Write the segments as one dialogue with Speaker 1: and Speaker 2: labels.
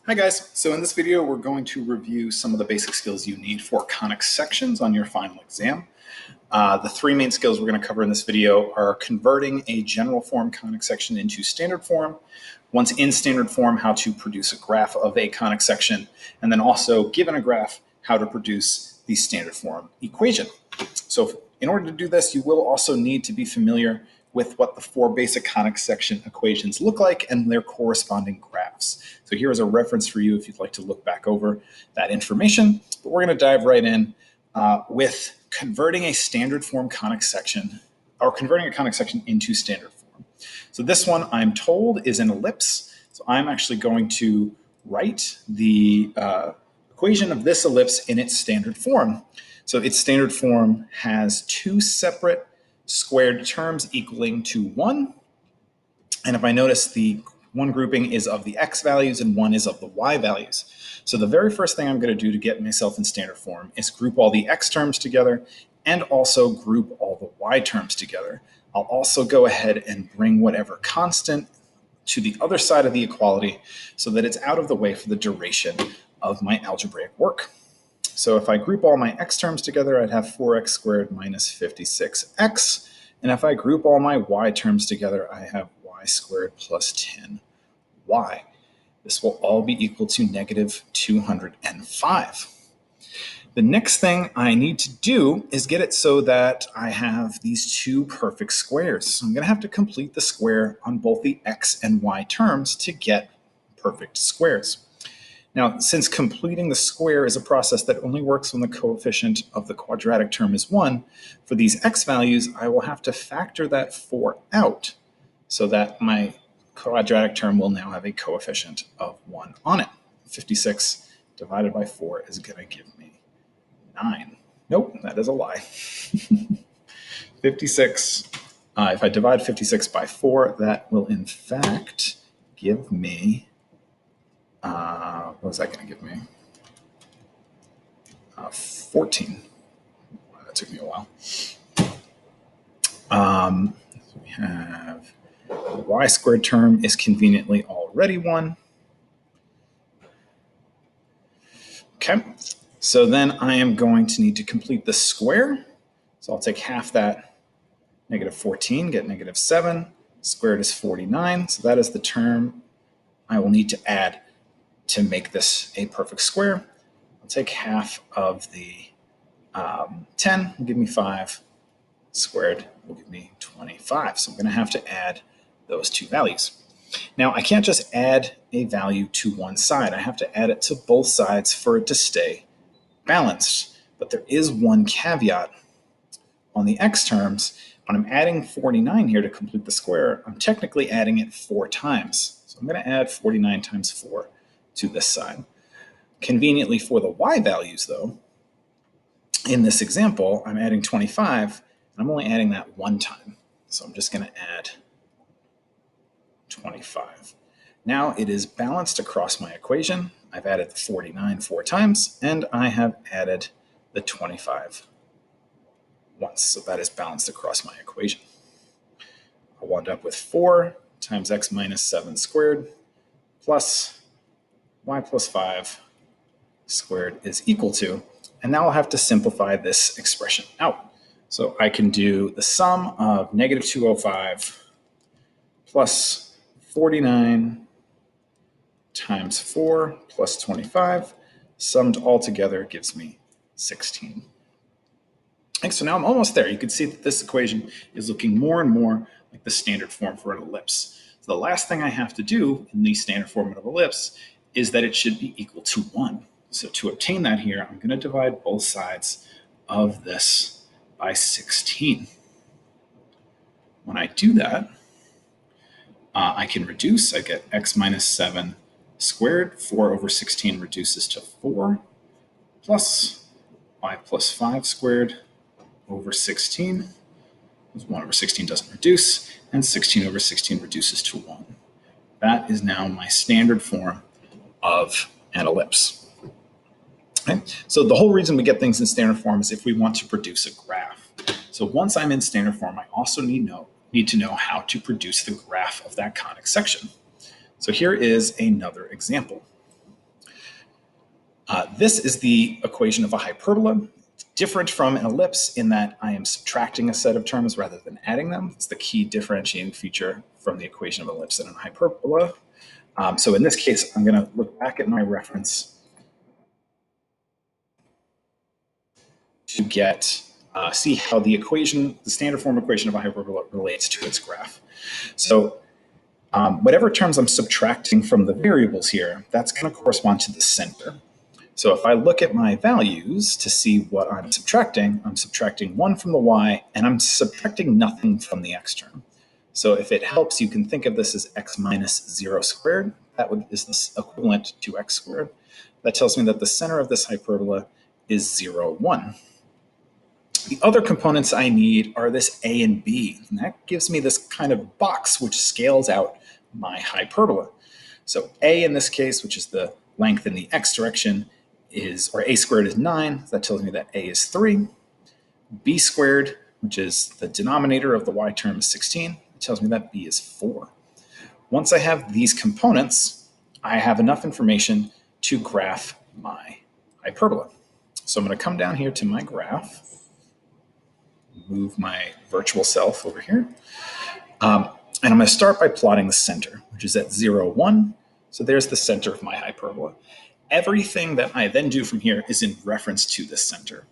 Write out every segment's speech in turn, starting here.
Speaker 1: Hi guys, so in this video we're going to review some of the basic skills you need for conic sections on your final exam. The three main skills we're going to cover in this video are converting a general form conic section into standard form, once in standard form how to produce a graph of a conic section, and then also given a graph how to produce the standard form equation. So in order to do this, you will also need to be familiar with what the four basic conic section equations look like and their corresponding graphs. So here is a reference for you if you'd like to look back over that information. But we're going to dive right in with converting a standard form conic section, or converting a conic section into standard form. So this one, I'm told, is an ellipse. So I'm actually going to write the equation of this ellipse in its standard form. So its standard form has two separate squared terms equaling to 1. And if I notice, the one grouping is of the x values and one is of the y values. So the very first thing I'm going to do to get myself in standard form is group all the x terms together and also group all the y terms together. I'll also go ahead and bring whatever constant to the other side of the equality so that it's out of the way for the duration of my algebraic work. So if I group all my x terms together, I'd have 4x squared minus 56x. And if I group all my y terms together, I have y squared plus 10y. This will all be equal to negative 205. The next thing I need to do is get it so that I have these two perfect squares. So I'm going to have to complete the square on both the x and y terms to get perfect squares. Now, since completing the square is a process that only works when the coefficient of the quadratic term is 1, for these x values, I will have to factor that 4 out so that my quadratic term will now have a coefficient of 1 on it. 56 divided by 4 is going to give me 9. Nope, that is a lie. 56, if I divide 56 by 4, that will in fact give me what was that going to give me? 14. That took me a while. So we have the y squared term is conveniently already 1. Okay, so then I am going to need to complete the square. So I'll take half that, negative 14, get negative 7. Squared is 49, so that is the term I will need to add to make this a perfect square. I'll take half of the 10, will give me 5. Squared will give me 25. So I'm going to have to add those two values. Now, I can't just add a value to one side. I have to add it to both sides for it to stay balanced. But there is one caveat. On the x terms, when I'm adding 49 here to complete the square, I'm technically adding it 4 times. So I'm going to add 49 times 4 to this side. Conveniently for the y values, though, in this example, I'm adding 25, and I'm only adding that 1 time. So I'm just going to add 25. Now it is balanced across my equation. I've added the 49 4 times, and I have added the 25 once. So that is balanced across my equation. I'll wind up with 4 times x minus 7 squared plus y plus 5 squared is equal to, and now I'll have to simplify this expression out. So I can do the sum of negative 205 plus 49 times 4 plus 25, summed all together gives me 16. Okay, so now I'm almost there. You can see that this equation is looking more and more like the standard form for an ellipse. So the last thing I have to do in the standard form of an ellipse is that it should be equal to 1. So to obtain that here, I'm going to divide both sides of this by 16. When I do that, I can reduce. I get x minus 7 squared. 4 over 16 reduces to 4, plus y plus 5 squared over 16. 1 over 16 doesn't reduce, and 16 over 16 reduces to 1. That is now my standard form of an ellipse. Okay? So the whole reason we get things in standard form is if we want to produce a graph. So once I'm in standard form, I also need to know how to produce the graph of that conic section. So here is another example. This is the equation of a hyperbola. It's different from an ellipse in that I am subtracting a set of terms rather than adding them. It's the key differentiating feature from the equation of an ellipse and a hyperbola. So in this case, I'm going to look back at my reference to get see how the standard form equation of a hyperbola relates to its graph. So whatever terms I'm subtracting from the variables here, that's going to correspond to the center. So if I look at my values to see what I'm subtracting 1 from the y, and I'm subtracting nothing from the x term. So if it helps, you can think of this as x minus 0 squared. That is this equivalent to x squared. That tells me that the center of this hyperbola is 0, 1. The other components I need are this a and b, and that gives me this kind of box which scales out my hyperbola. So a in this case, which is the length in the x direction, or a squared is 9. That tells me that a is 3. B squared, which is the denominator of the y term, is 16. It tells me that b is 4. Once I have these components, I have enough information to graph my hyperbola. So I'm going to come down here to my graph, move my virtual self over here, and I'm going to start by plotting the center, which is at 0, 1. So there's the center of my hyperbola. Everything that I then do from here is in reference to the center.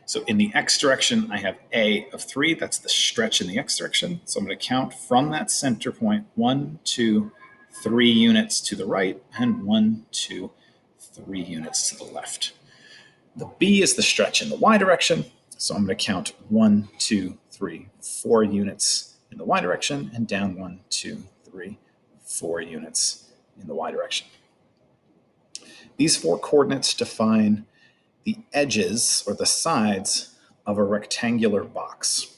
Speaker 1: So in the x direction, I have a of 3. That's the stretch in the x direction. So I'm going to count from that center point 1, 2, 3 units to the right, and 1, 2, 3 units to the left. The b is the stretch in the y direction. So I'm going to count 1, 2, 3, 4 units in the y direction, and down 1, 2, 3, 4 units in the y direction. These 4 coordinates define the edges or the sides of a rectangular box.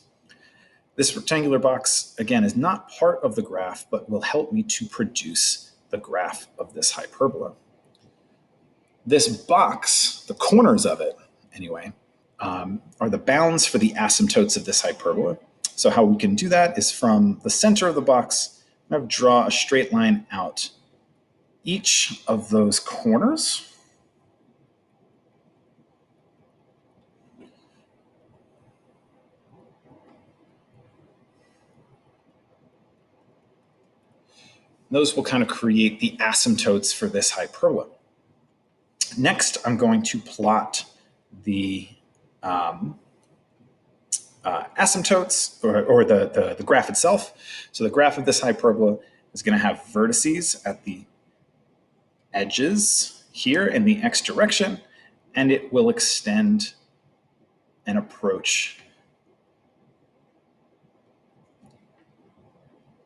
Speaker 1: This rectangular box, again, is not part of the graph, but will help me to produce the graph of this hyperbola. This box, the corners of it, anyway, are the bounds for the asymptotes of this hyperbola. So how we can do that is from the center of the box, I'm going to draw a straight line out each of those corners. Those will kind of create the asymptotes for this hyperbola. Next, I'm going to plot the asymptotes or the graph itself. So the graph of this hyperbola is going to have vertices at the edges here in the x direction, and it will extend and approach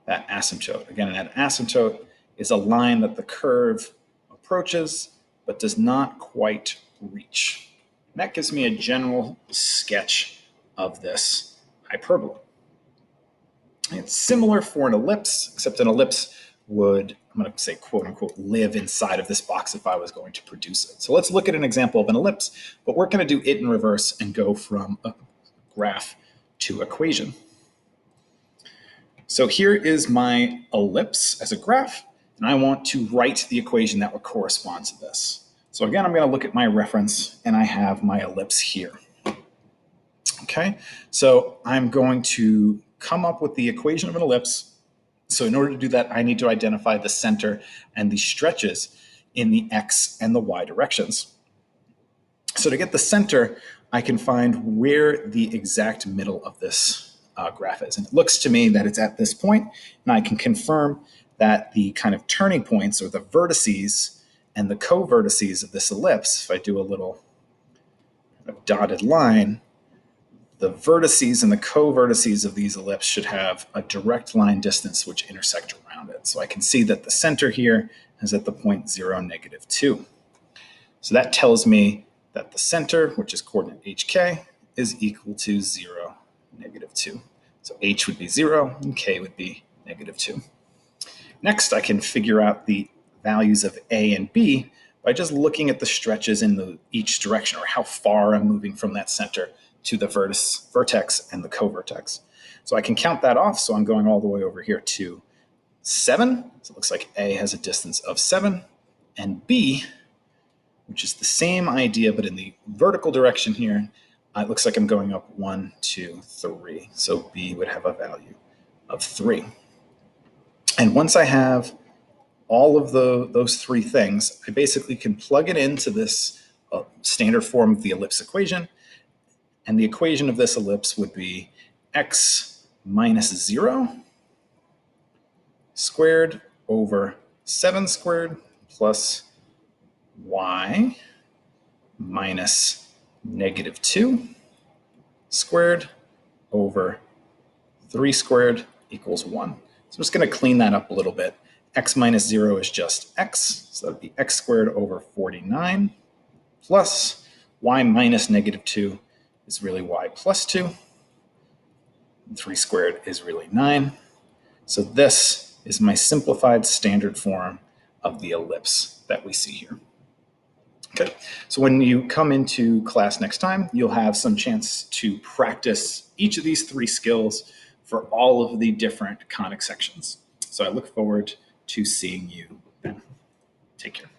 Speaker 1: that asymptote. Again, that asymptote is a line that the curve approaches but does not quite reach. And that gives me a general sketch of this hyperbola. It's similar for an ellipse, except an ellipse would, I'm going to say, quote unquote, live inside of this box if I was going to produce it. So let's look at an example of an ellipse, but we're going to do it in reverse and go from a graph to equation. So here is my ellipse as a graph, and I want to write the equation that would correspond to this. So again, I'm going to look at my reference, and I have my ellipse here. Okay, so I'm going to come up with the equation of an ellipse. So in order to do that, I need to identify the center and the stretches in the x and the y directions. So to get the center, I can find where the exact middle of this graph is. And it looks to me that it's at this point, and I can confirm that the kind of turning points or the vertices and the co-vertices of this ellipse, if I do a little dotted line, the vertices and the co-vertices of these ellipses should have a direct line distance which intersect around it. So I can see that the center here is at the point 0, -2. So that tells me that the center, which is coordinate hk, is equal to 0, -2. So h would be 0 and k would be -2. Next, I can figure out the values of a and b by just looking at the stretches in each direction, or how far I'm moving from that center to the vertex and the co-vertex. So I can count that off. So I'm going all the way over here to 7. So it looks like A has a distance of 7, and B which is the same idea, but in the vertical direction here, it looks like I'm going up 1, 2, 3. So b would have a value of 3. And once I have all of those three things, I basically can plug it into this standard form of the ellipse equation. And the equation of this ellipse would be x minus 0 squared over 7 squared plus y minus negative 2 squared over 3 squared equals 1. So I'm just going to clean that up a little bit. X minus 0 is just x, so that would be x squared over 49 plus y minus negative 2 is really y plus 2. And 3 squared is really 9. So this is my simplified standard form of the ellipse that we see here. Okay, so when you come into class next time, you'll have some chance to practice each of these three skills for all of the different conic sections. So I look forward to seeing you then. Take care.